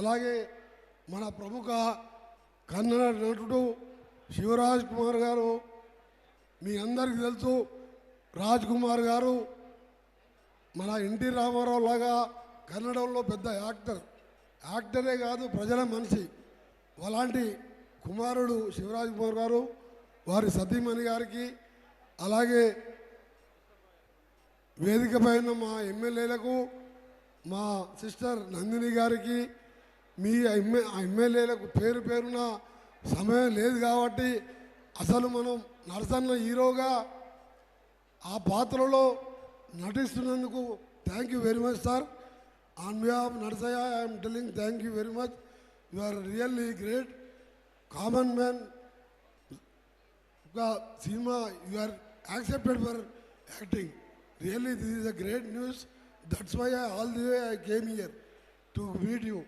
అలాగే మన ప్రముఖ కన్నడ నటుడు శివరాజ్ కుమార్ గారు, మీ అందరికీ తెలుసు రాజ్ కుమార్ గారు మన ఎన్టీ రామారావు లాగా కన్నడంలో పెద్ద యాక్టరే కాదు ప్రజల మనిషి. అలాంటి కుమారుడు శివరాజ్ కుమార్ గారు, వారి సతీమణి గారికి, అలాగే వేదిక పైన మా ఎమ్మెల్యేలకు, మా సిస్టర్ నందిని గారికి, మీ ఎమ్మెల్యేలకు పేరు పేరున సమయం లేదు కాబట్టి అసలు మనం నరసన్న హీరోగా ఆ పాత్రలో నటిస్తున్నందుకు thank you very much sir. On behalf Narasayya I'm telling thank you very much. You are really great. Common man cinema you are accepted for acting. Really, this is a great news. That's why all the way I came here to meet you.